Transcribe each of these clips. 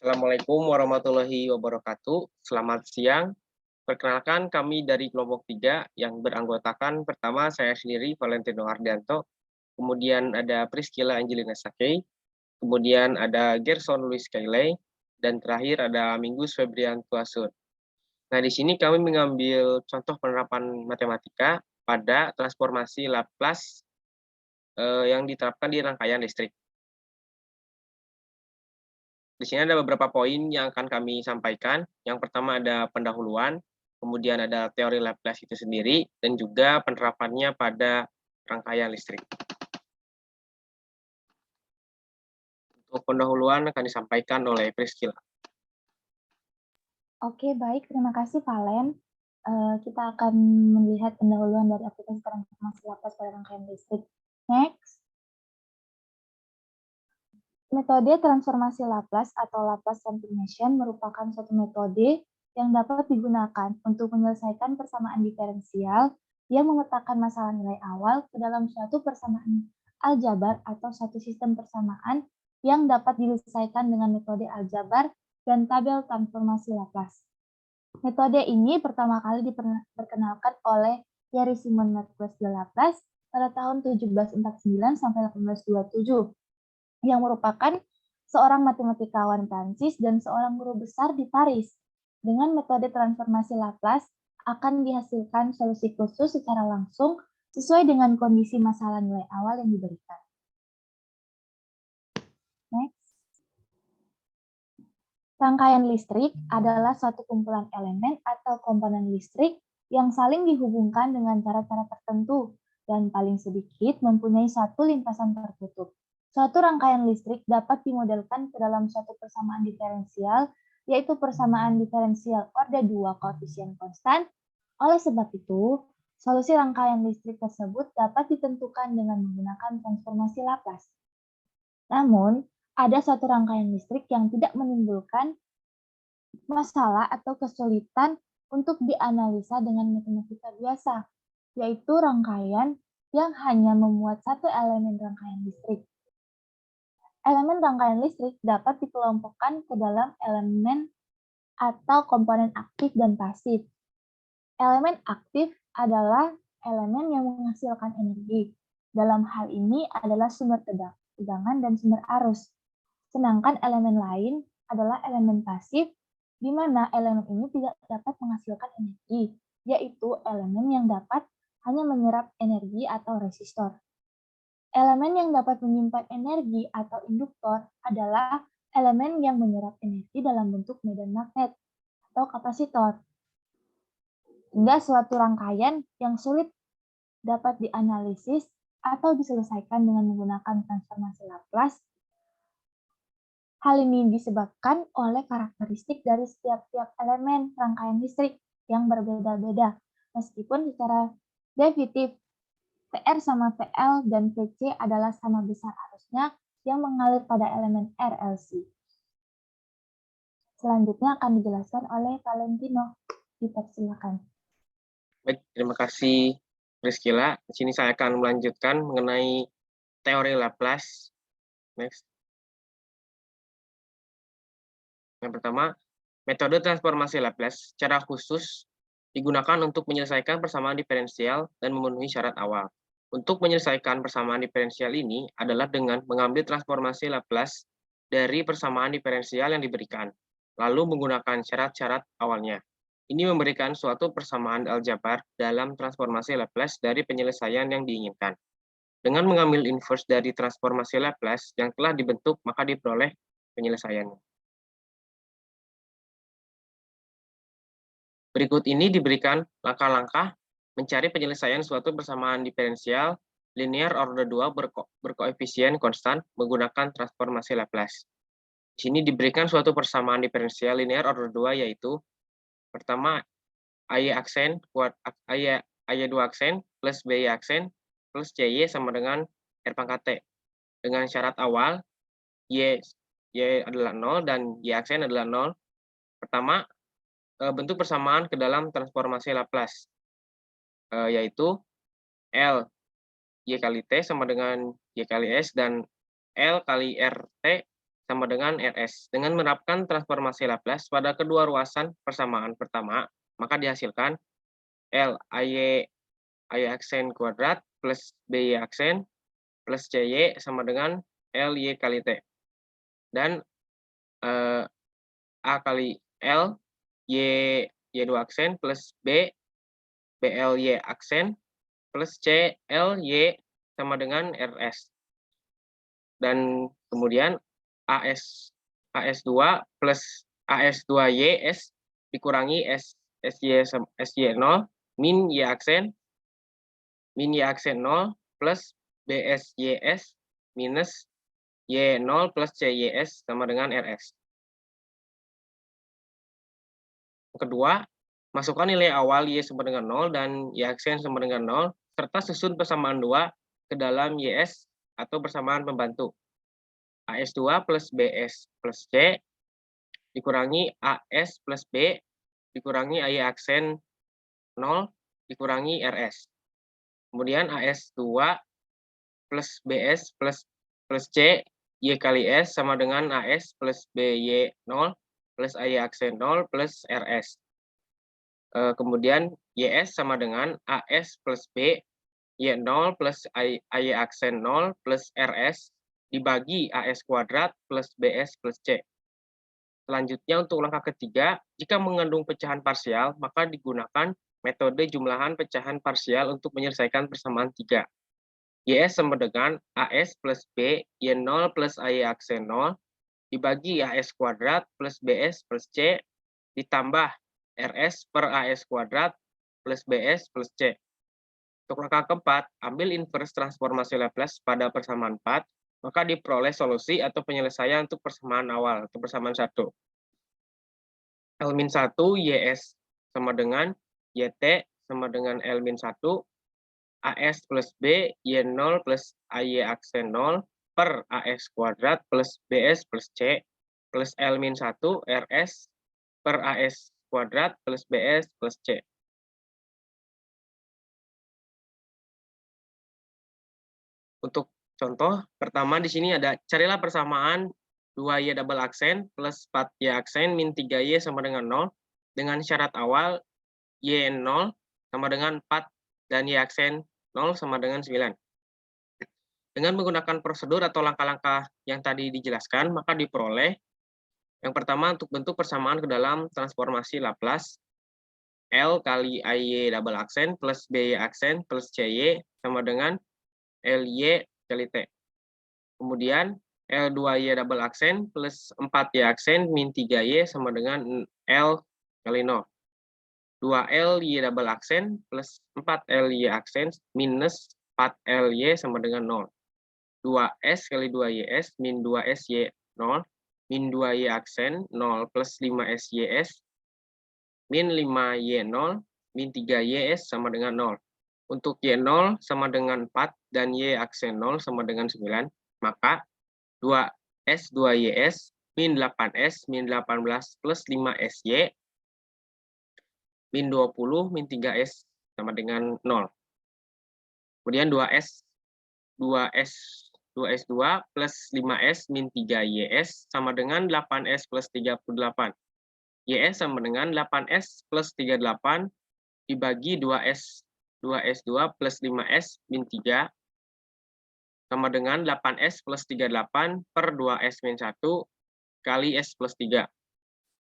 Assalamualaikum warahmatullahi wabarakatuh. Selamat siang. Perkenalkan kami dari kelompok 3 yang beranggotakan pertama saya sendiri Valentino Ardianto, kemudian ada Priscilla Angelina Sakei, kemudian ada Gerson Luis Kailey, dan terakhir ada Minggus Febrian Tuasun. Nah, di sini kami mengambil contoh penerapan matematika pada transformasi Laplace yang diterapkan di rangkaian listrik. Di sini ada beberapa poin yang akan kami sampaikan. Yang pertama ada pendahuluan, kemudian ada teori Laplace itu sendiri, dan juga penerapannya pada rangkaian listrik. Untuk pendahuluan akan disampaikan oleh Priscilla. Oke, baik. Terima kasih, Valen. Kita akan melihat pendahuluan dari aplikasi transformasi Laplace pada rangkaian listrik. Next. Metode transformasi Laplace atau Laplace transformation merupakan suatu metode yang dapat digunakan untuk menyelesaikan persamaan diferensial yang memetakan masalah nilai awal ke dalam suatu persamaan aljabar atau suatu sistem persamaan yang dapat diselesaikan dengan metode aljabar dan tabel transformasi Laplace. Metode ini pertama kali diperkenalkan oleh Pierre Simon Marquess de Laplace pada tahun 1749 sampai 1827. Yang merupakan seorang matematikawan Prancis dan seorang guru besar di Paris. Dengan metode transformasi Laplace akan dihasilkan solusi khusus secara langsung sesuai dengan kondisi masalah nilai awal yang diberikan. Next. Rangkaian listrik adalah suatu kumpulan elemen atau komponen listrik yang saling dihubungkan dengan cara-cara tertentu dan paling sedikit mempunyai satu lintasan tertutup. Suatu rangkaian listrik dapat dimodelkan ke dalam suatu persamaan diferensial, yaitu persamaan diferensial orde 2 koefisien konstan. Oleh sebab itu, solusi rangkaian listrik tersebut dapat ditentukan dengan menggunakan transformasi Laplace. Namun, ada suatu rangkaian listrik yang tidak menimbulkan masalah atau kesulitan untuk dianalisa dengan matematika biasa, yaitu rangkaian yang hanya memuat satu elemen rangkaian listrik. Elemen rangkaian listrik dapat dikelompokkan ke dalam elemen atau komponen aktif dan pasif. Elemen aktif adalah elemen yang menghasilkan energi. Dalam hal ini adalah sumber tegangan dan sumber arus. Sedangkan elemen lain adalah elemen pasif, di mana elemen ini tidak dapat menghasilkan energi, yaitu elemen yang dapat hanya menyerap energi atau resistor. Elemen yang dapat menyimpan energi atau induktor adalah elemen yang menyerap energi dalam bentuk medan magnet atau kapasitor. Hingga suatu rangkaian yang sulit dapat dianalisis atau diselesaikan dengan menggunakan transformasi Laplace. Hal ini disebabkan oleh karakteristik dari setiap elemen rangkaian listrik yang berbeda-beda, meskipun secara definitif PR sama PL dan PC adalah sama besar arusnya yang mengalir pada elemen RLC. Selanjutnya akan dijelaskan oleh Valentino. Dipersilakan. Baik, terima kasih Priscilla. Di sini saya akan melanjutkan mengenai teori Laplace. Next. Yang pertama, metode transformasi Laplace secara khusus digunakan untuk menyelesaikan persamaan diferensial dan memenuhi syarat awal. Untuk menyelesaikan persamaan diferensial ini adalah dengan mengambil transformasi Laplace dari persamaan diferensial yang diberikan, lalu menggunakan syarat-syarat awalnya. Ini memberikan suatu persamaan aljabar dalam transformasi Laplace dari penyelesaian yang diinginkan. Dengan mengambil inverse dari transformasi Laplace yang telah dibentuk, maka diperoleh penyelesaiannya. Berikut ini diberikan langkah-langkah mencari penyelesaian suatu persamaan diferensial linear order 2 berkoefisien konstan menggunakan transformasi Laplace. Di sini diberikan suatu persamaan diferensial linear order 2 yaitu pertama AY aksen kuat AY2 aksen plus BY aksen plus CY sama dengan R pangkat T. Dengan syarat awal Y adalah 0 dan Y aksen adalah 0. Pertama, bentuk persamaan ke dalam transformasi Laplace, yaitu L Y kali T sama dengan Y kali S dan L kali RT sama dengan RS. Dengan menerapkan transformasi Laplace pada kedua ruasan persamaan pertama, maka dihasilkan L AY aksen kuadrat plus BY aksen plus CY sama dengan LY kali T. Dan A kali L, Y2 aksen plus B, BLY aksen plus C, LY sama dengan RS. Dan kemudian AS2 plus AS2YS dikurangi SY0 min Y aksen 0 plus BSYS minus Y0 plus CYS sama dengan RS. Kedua, masukkan nilai awal Y sama dengan 0 dan Y aksen sama dengan 0, serta susun persamaan 2 ke dalam YS atau persamaan pembantu. AS2 plus BS plus C dikurangi AS plus B dikurangi AY aksen 0 dikurangi RS. Kemudian AS2 plus BS plus C Y kali S sama dengan AS plus BY 0 plus AY aksen 0 plus RS. Kemudian YS sama dengan AS plus B Y0 plus AY aksen 0 plus RS dibagi AS kuadrat plus BS plus C. Selanjutnya untuk langkah ketiga, jika mengandung pecahan parsial, maka digunakan metode jumlahan pecahan parsial untuk menyelesaikan persamaan 3. YS sama dengan AS plus B Y0 plus AY aksen 0 dibagi AS kuadrat plus BS plus C ditambah RS per AS kuadrat plus BS plus C. Untuk langkah keempat, ambil inverse transformasi Laplace pada persamaan 4, maka diperoleh solusi atau penyelesaian untuk persamaan awal atau persamaan 1. L-1 YS sama dengan YT sama dengan L-1 AS plus B Y0 plus AY aksen 0 per AS kuadrat plus BS plus C plus L-1 RS per AS kuadrat plus BS plus C. Untuk contoh pertama di sini ada carilah persamaan 2Y double aksen plus 4Y aksen min 3Y sama dengan 0 dengan syarat awal Y0 sama dengan 4 dan Y aksen 0 sama dengan 9. Dengan menggunakan prosedur atau langkah-langkah yang tadi dijelaskan, maka diperoleh yang pertama untuk bentuk persamaan ke dalam transformasi Laplace L kali AY double aksen plus BY aksen plus CY sama dengan LY kali T. Kemudian L2Y double aksen plus 4Y aksen min 3Y sama dengan L kali 0. 2LY double aksen plus 4LY aksen minus 4LY sama dengan 0. 2S kali 2YS min 2SY 0 min 2Y aksen 0 plus 5SYS min 5Y0 min 3YS sama dengan 0. Untuk Y0 sama dengan 4 dan Y aksen 0 sama dengan 9, maka 2S 2YS min 8S min 18 plus 5SY min 20 min 3S sama dengan 0. Kemudian 2S 2S2 plus 5S min 3YS sama dengan 8S plus 38. YS sama dengan 8S plus 38 dibagi 2S2 plus 5S min 3 sama dengan 8S plus 38 per 2S min 1 kali S plus 3.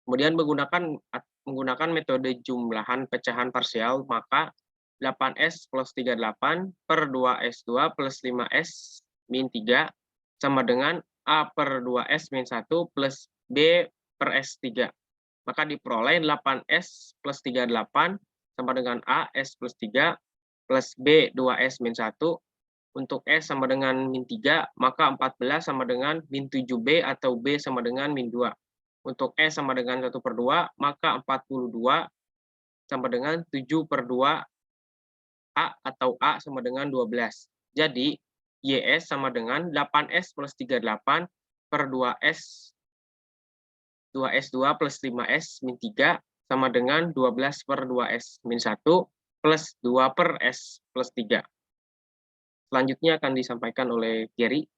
Kemudian menggunakan metode jumlahan pecahan parsial, maka 8S plus 38 per 2S2 plus 5S min 3 sama dengan A per 2S min 1 plus B per S3. Maka diperoleh 8S plus 38 sama dengan A S plus 3 plus B 2S min 1. Untuk S sama dengan min 3, maka 14 sama dengan min 7B atau B sama dengan min 2. Untuk S sama dengan 1/2, maka 42 sama dengan 7/2 A atau A sama dengan 12. Jadi, YS sama dengan 8S plus 38 per 2S2 plus 5S min 3 sama dengan 12 per 2S min 1 plus 2 per S plus 3. Selanjutnya akan disampaikan oleh Gary.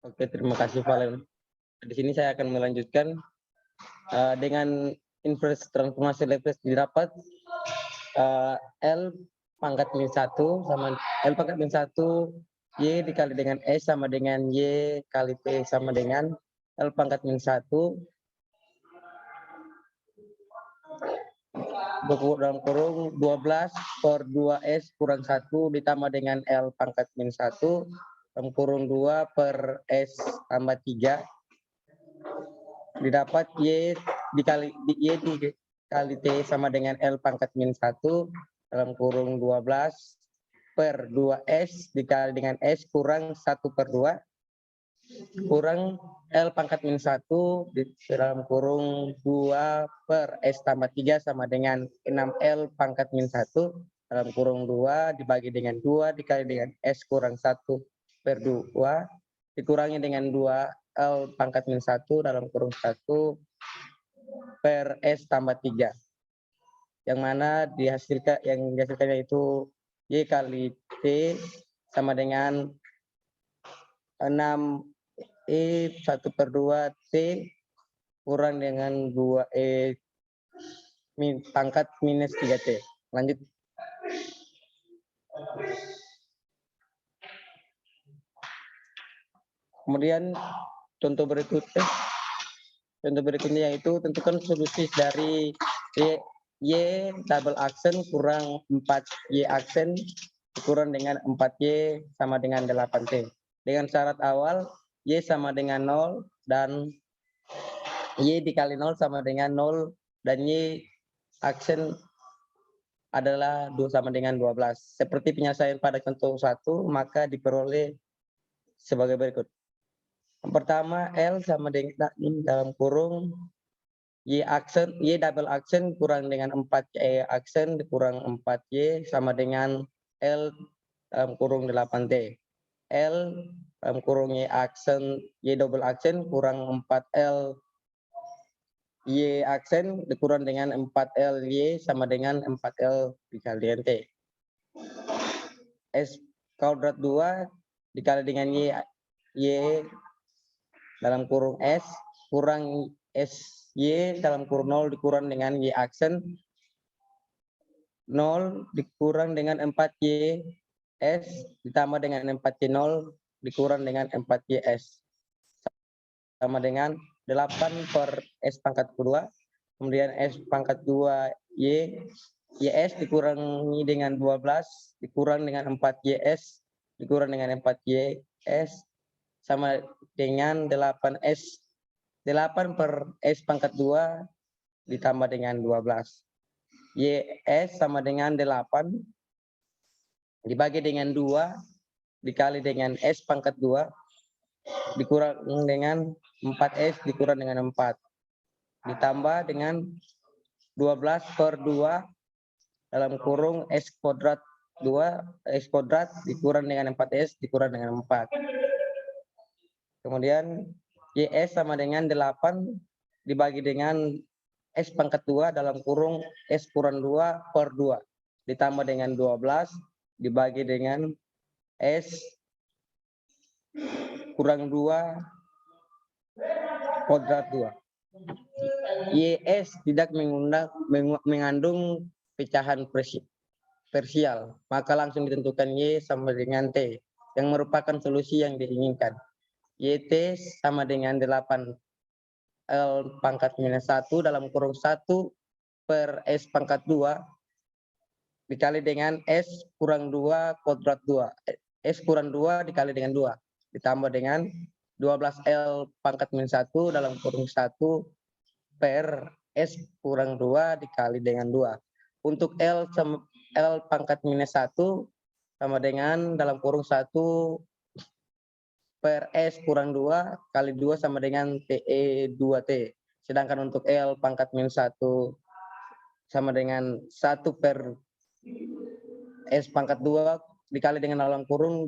Oke, terima kasih Valen. Di sini saya akan melanjutkan dengan inverse transformasi Laplace didapat L pangkat min 1 sama L pangkat min 1 Y dikali dengan S sama dengan Y kali T sama dengan L pangkat min 1 dalam kurung 12 per 2S kurang 1 ditambah dengan L pangkat min 1 dalam kurung 2 per S tambah 3 didapat Y dikali T sama dengan L pangkat min 1 dalam kurung 12 per 2S dikali dengan S kurang 1 per 2 kurang L pangkat min 1 di dalam kurung 2 per S tambah 3 sama dengan 6L pangkat min 1 dalam kurung 2 dibagi dengan 2 dikali dengan S kurang 1 per 2 dikurangi dengan 2 L pangkat min 1 dalam kurung 1 per S tambah 3 yang mana dihasilkannya itu Y kali T sama dengan 6E 1 per 2 T kurang dengan 2E pangkat minus 3T. Lanjut. Kemudian contoh berikutnya yaitu tentukan solusi dari Y double aksen kurang 4Y aksen kurang dengan 4Y sama dengan 8T. Dengan syarat awal Y sama dengan 0 dan Y dikali 0 sama dengan 0 dan Y aksen adalah 2 sama dengan 12. Seperti penyelesaian pada contoh 1 maka diperoleh sebagai berikut. Yang pertama L sama dengan dalam kurung Y double aksen kurang dengan 4Y aksen dikurang 4Y sama dengan L dalam kurung 8T. L dalam kurung Y aksen Y double aksen kurang 4L Y aksen dikurang dengan 4L Y sama dengan 4L dikali T. S kuadrat 2 dikali dengan Y dalam kurung S kurang SY dalam kurung 0 dikurang dengan Y aksen 0 dikurang dengan 4Y S ditambah dengan 4Y 0 dikurang dengan 4YS sama dengan 8 per S pangkat 2 kemudian S pangkat 2 YS dikurangi dengan 12 dikurang dengan 4YS dikurang dengan 4YS sama dengan 8S 8 per S pangkat 2 ditambah dengan 12 YS sama dengan 8 dibagi dengan 2 dikali dengan S pangkat 2 dikurang dengan 4S dikurang dengan 4 ditambah dengan 12 per 2 dalam kurung S kuadrat 2 S kuadrat dikurang dengan 4S dikurang dengan 4 kemudian YS sama dengan 8 dibagi dengan S pangkat 2 dalam kurung S kurang 2 per 2 ditambah dengan 12 dibagi dengan S kurang 2 kuadrat 2. YS tidak mengandung pecahan parsial, maka langsung ditentukan Y sama dengan T yang merupakan solusi yang diinginkan. YT sama dengan 8 L pangkat minus 1 dalam kurung 1 per S pangkat 2 dikali dengan S kurang 2 kuadrat 2. S kurang 2 dikali dengan 2 ditambah dengan 12 L pangkat minus 1 dalam kurung 1 per S kurang 2 dikali dengan 2. Untuk L pangkat minus 1 sama dengan dalam kurung 1 per S kurang 2 kali 2 sama dengan TE 2T. Sedangkan untuk L pangkat minus 1 sama dengan 1 per S pangkat 2 dikali dengan dalam kurung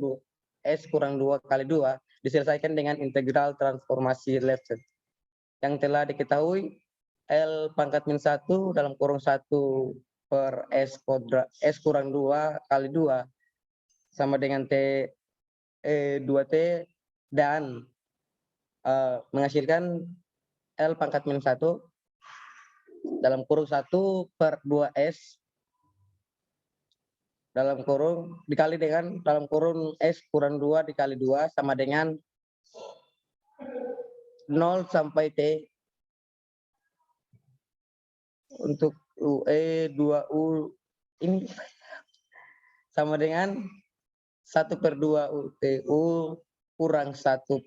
S kurang 2 kali 2 diselesaikan dengan integral transformasi Lefschetz. Yang telah diketahui L pangkat minus 1 dalam kurung 1 per S kuadrat S kurang 2 kali 2 sama dengan T 2T dan menghasilkan L pangkat minus 1 dalam kurung 1/2S dalam kurung dikali dengan dalam kurung S kurang 2 dikali 2 sama dengan 0 sampai T untuk UE 2U ini sama dengan 1/2 UTU kurang 1/4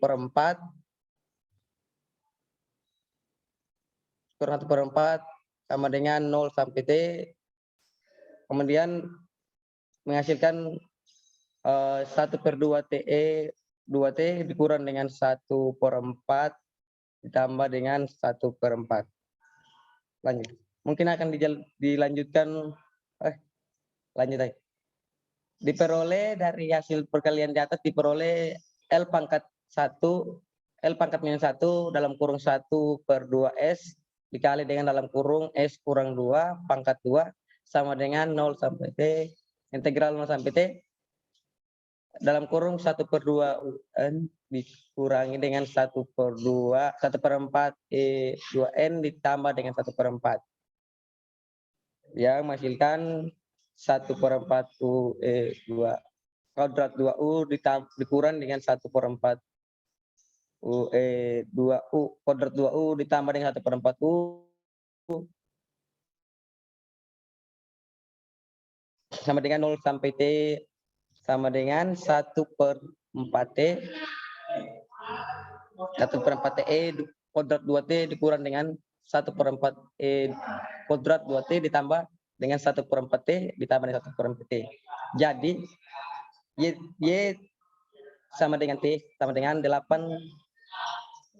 sama dengan 0 sampai T, kemudian menghasilkan 1/2 TE 2T dikurang dengan 1/4 ditambah dengan 1/4. Lanjut. Mungkin akan dilanjutkan, lanjut aja. Diperoleh dari hasil perkalian di atas diperoleh L pangkat minus 1 dalam kurung 1/2S dikali dengan dalam kurung S kurang 2 pangkat 2 sama dengan 0 sampai T, integral 0 sampai T dalam kurung 1/2 UN dikurangi dengan 1/4 E2N ditambah dengan 1/4 yang menghasilkan 1/4 UE2 kuadrat 2U dikurang dengan 1/4 UE2U kuadrat 2U ditambah dengan 1/4 U sama dengan 0 sampai T sama dengan 1/4 T 1/4 E kuadrat 2T dikurang dengan 1/4 E kuadrat 2T ditambah dengan 1/4 T ditambah dengan 1/4 T. Jadi Y sama dengan T sama dengan 8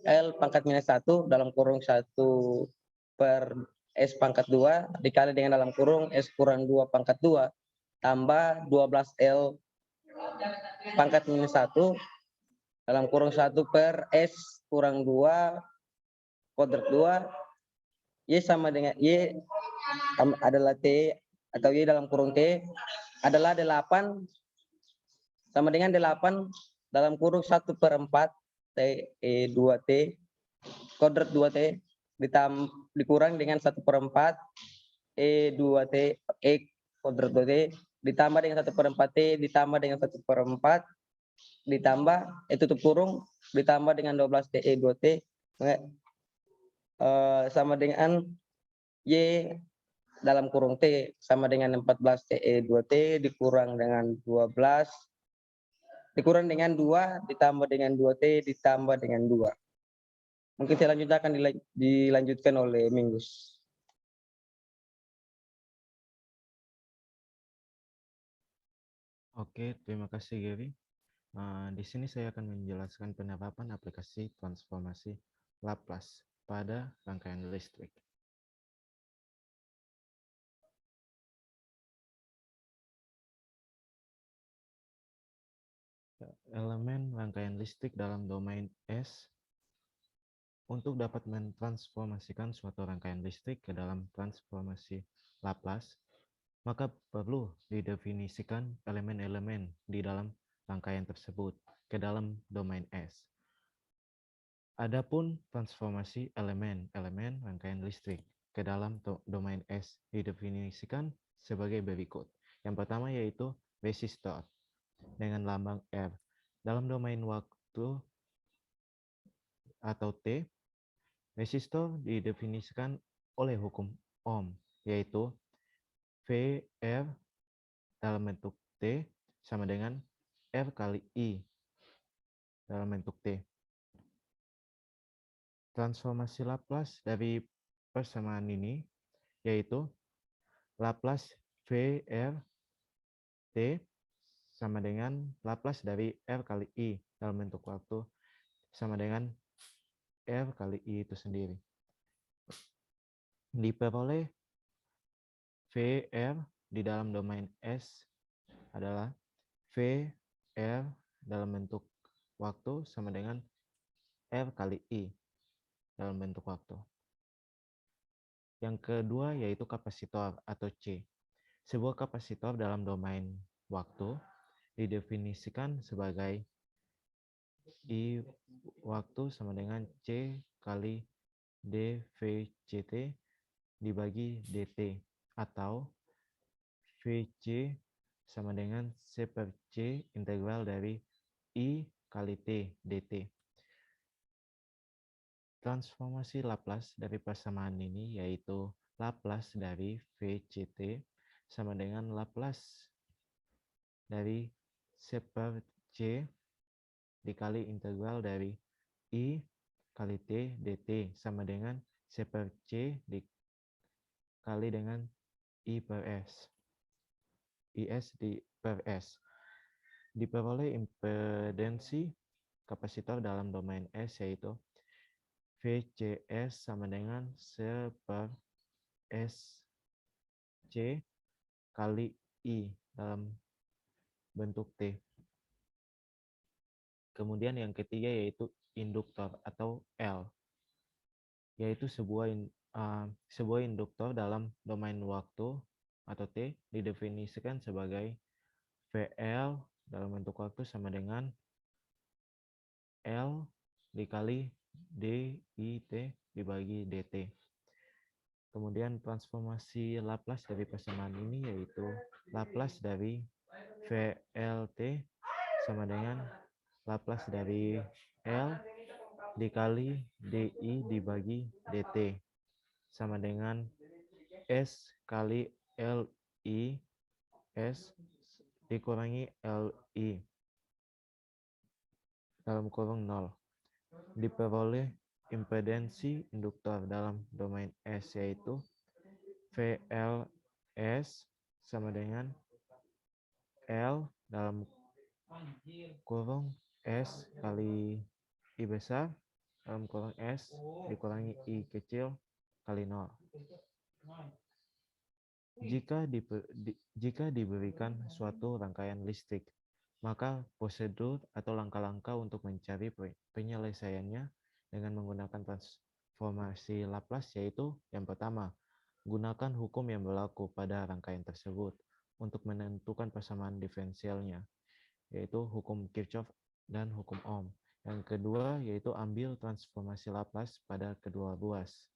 L pangkat minus 1 dalam kurung 1/S pangkat 2 dikali dengan dalam kurung S kurang 2 pangkat 2 tambah 12 L pangkat minus 1 dalam kurung 1/S kurang 2 kuadrat 2 Y sama dengan Y adalah T atau Y dalam kurung T adalah 8 sama dengan 8 dalam kurung 1/4 T2T kuadrat 2T dikurang dengan 1/4 E2T E kuadrat 2T ditambah dengan 1/4 T ditambah dengan 1/4 ditambah tutup kurung ditambah dengan 12 T E2T sama dengan Y dalam kurung T sama dengan 14 TE2T dikurang dengan 12 dikurang dengan 2 ditambah dengan 2T ditambah dengan 2. Mungkin selanjutnya akan dilanjutkan oleh Minggus. Oke, terima kasih Gary. Di sini saya akan menjelaskan penerapan aplikasi transformasi Laplace pada rangkaian listrik. Elemen rangkaian listrik dalam domain S. Untuk dapat mentransformasikan suatu rangkaian listrik ke dalam transformasi Laplace, maka perlu didefinisikan elemen-elemen di dalam rangkaian tersebut ke dalam domain S. Adapun transformasi elemen-elemen rangkaian listrik ke dalam domain S didefinisikan sebagai berikut. Yang pertama yaitu resistor dengan lambang R. Dalam domain waktu atau T, resistor didefinisikan oleh hukum Ohm, yaitu VR dalam bentuk T sama dengan R kali I dalam bentuk T. Transformasi Laplace dari persamaan ini yaitu Laplace VR T sama dengan Laplace dari R kali I dalam bentuk waktu sama dengan R kali I itu sendiri. Diperoleh VR di dalam domain S adalah VR dalam bentuk waktu sama dengan R kali I dalam bentuk waktu. Yang kedua yaitu kapasitor atau C. Sebuah kapasitor dalam domain waktu didefinisikan sebagai I waktu sama dengan C kali dVct dibagi dt, atau Vc sama dengan C per C integral dari I kali T dt. Transformasi Laplace dari persamaan ini yaitu Laplace dari Vct sama dengan Laplace dari C per C dikali integral dari I kali T dt sama dengan C per C dikali dengan I per S. IS per S. Diperoleh impedensi kapasitor dalam domain S yaitu VCS sama dengan C per SC kali I dalam bentuk T. Kemudian yang ketiga yaitu induktor atau L, yaitu sebuah induktor dalam domain waktu atau T didefinisikan sebagai VL dalam bentuk waktu sama dengan L dikali DIT dibagi DT. Kemudian transformasi Laplace dari persamaan ini yaitu Laplace dari VLT sama dengan Laplace dari L dikali DI dibagi DT sama dengan S kali LI S dikurangi LI dalam kurung 0. Diperoleh impedensi induktor dalam domain S yaitu VLS sama dengan L dalam kurung S kali I besar dalam kurung S dikurangi I kecil kali 0. Jika diberikan suatu rangkaian listrik, maka prosedur atau langkah-langkah untuk mencari penyelesaiannya dengan menggunakan transformasi Laplace yaitu yang pertama, gunakan hukum yang berlaku pada rangkaian tersebut untuk menentukan persamaan diferensialnya, yaitu hukum Kirchhoff dan hukum Ohm. Yang kedua yaitu ambil transformasi Laplace pada kedua ruas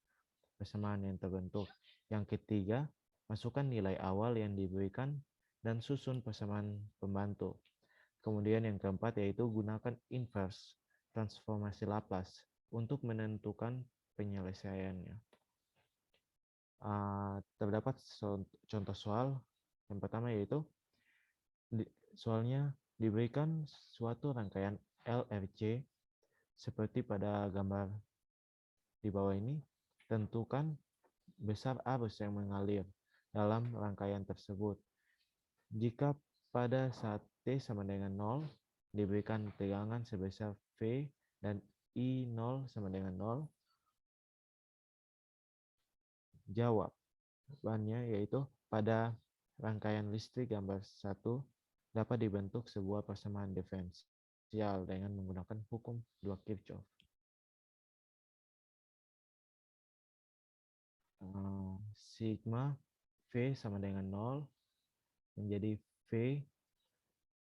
persamaan yang terbentuk. Yang ketiga, masukkan nilai awal yang diberikan dan susun persamaan pembantu. Kemudian yang keempat yaitu gunakan inverse transformasi Laplace untuk menentukan penyelesaiannya. Terdapat contoh soal. Yang pertama yaitu soalnya diberikan suatu rangkaian LRC seperti pada gambar di bawah ini. Tentukan besar arus yang mengalir dalam rangkaian tersebut. Jika pada saat T sama dengan 0, diberikan tegangan sebesar V dan I0 sama dengan 0, jawabannya yaitu pada rangkaian listrik gambar 1 dapat dibentuk sebuah persamaan diferensial dengan menggunakan hukum 2 Kirchhoff. Sigma V sama dengan 0 menjadi V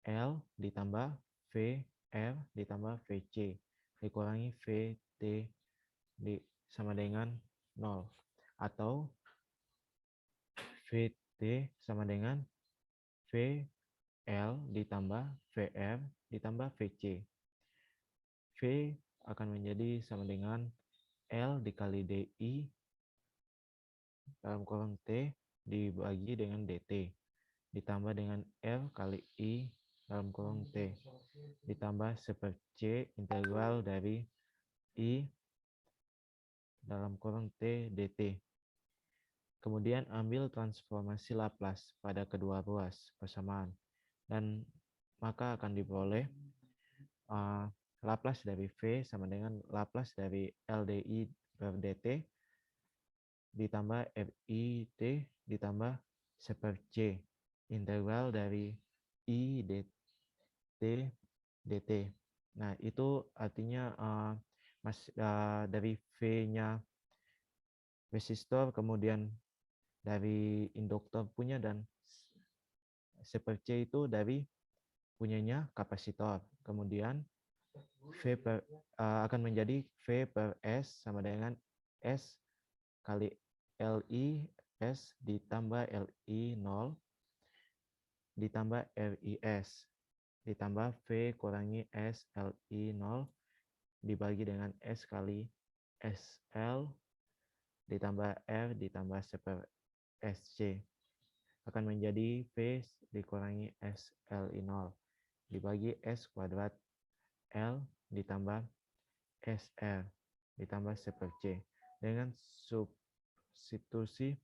L ditambah V R ditambah VC dikurangi VT sama dengan 0, atau VT sama dengan VL ditambah VR ditambah VC. V akan menjadi sama dengan L dikali DI dalam kurung T dibagi dengan DT ditambah dengan R kali I dalam kurung T ditambah per C integral dari I dalam kurung T dt. Kemudian ambil transformasi Laplace pada kedua ruas persamaan dan maka akan diperoleh Laplace dari V sama dengan Laplace dari LDI per dt ditambah RIT ditambah per C integral dari I dt. Nah, itu artinya dari V-nya resistor, kemudian dari induktor punya, dan per C itu dari punyanya kapasitor. Kemudian akan menjadi V per S sama dengan S kali LI S ditambah LI 0 ditambah RIS ditambah V kurangi S LI 0 dibagi dengan S kali SL ditambah R ditambah C per SC akan menjadi V dikurangi SLI 0 dibagi S kuadrat L ditambah SR ditambah C per C dengan substitusi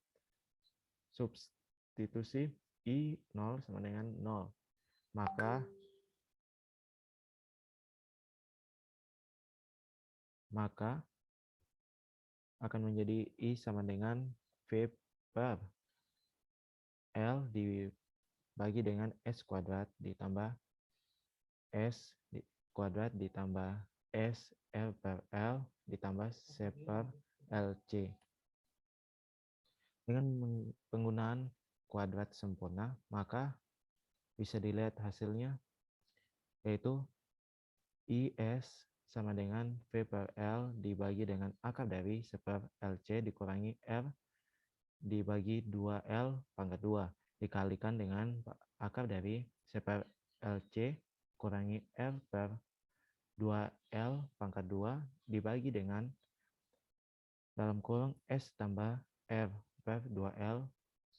I 0 sama dengan 0 maka akan menjadi I sama dengan V per L dibagi dengan S kuadrat ditambah S kuadrat ditambah S L per L ditambah C per LC. Dengan penggunaan kuadrat sempurna, maka bisa dilihat hasilnya, yaitu IS sama dengan V per L dibagi dengan akar dari C per LC dikurangi R dibagi 2L pangkat 2 dikalikan dengan akar dari C per LC kurangi R per 2L pangkat 2 dibagi dengan dalam kurung S tambah R per 2L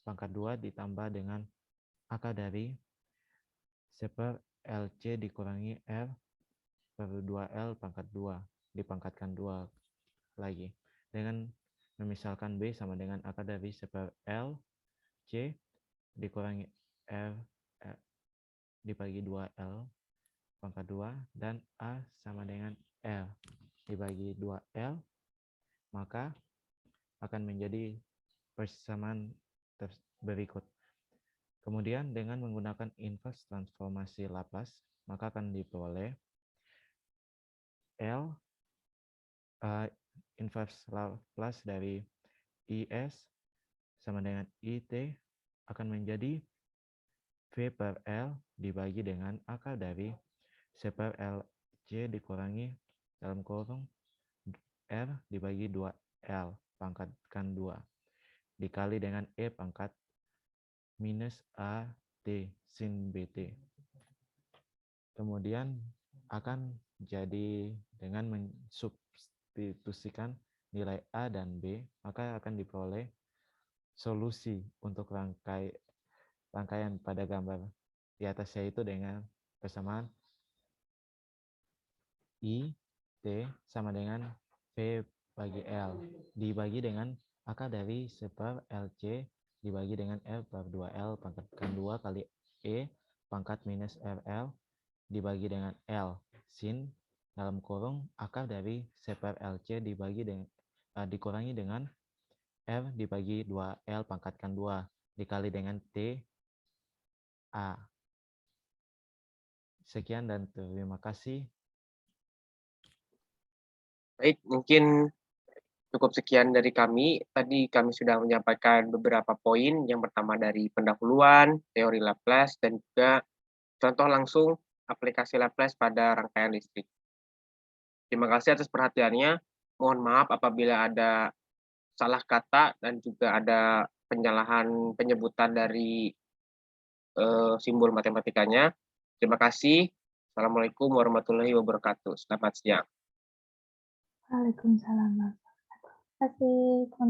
pangkat 2 ditambah dengan akar dari C per LC dikurangi R per 2L pangkat 2 dipangkatkan 2 lagi dengan memisalkan B sama dengan akar dari C per L C dikurangi R dibagi 2L pangkat 2 dan A sama dengan L dibagi 2L, maka akan menjadi persamaan berikut. Kemudian dengan menggunakan inverse transformasi Laplace, maka akan diperoleh L inverse Laplace dari IS sama dengan IT akan menjadi V per L dibagi dengan akar dari C per LC dikurangi dalam kurung R dibagi 2L pangkatkan 2 dikali dengan E pangkat minus AT sin BT. Kemudian akan jadi dengan mensubstitusikan nilai A dan B, maka akan diperoleh solusi untuk rangkaian pada gambar di atas, yaitu dengan persamaan I T sama dengan V bagi L dibagi dengan akar dari C per LC dibagi dengan R per 2L pangkatkan 2 kali E pangkat minus RL dibagi dengan L sin dalam kurung akar dari C per LC dikurangi dengan R dibagi 2L pangkatkan 2 dikali dengan T A. Sekian dan terima kasih. Baik, mungkin cukup sekian dari kami. Tadi kami sudah menyampaikan beberapa poin. Yang pertama dari pendahuluan, teori Laplace, dan juga contoh langsung aplikasi Laplace pada rangkaian listrik. Terima kasih atas perhatiannya. Mohon maaf apabila ada salah kata dan juga ada penyebutan dari simbol matematikanya. Terima kasih. Assalamualaikum warahmatullahi wabarakatuh. Selamat siang. Waalaikumsalam. Terima kasih, teman-teman.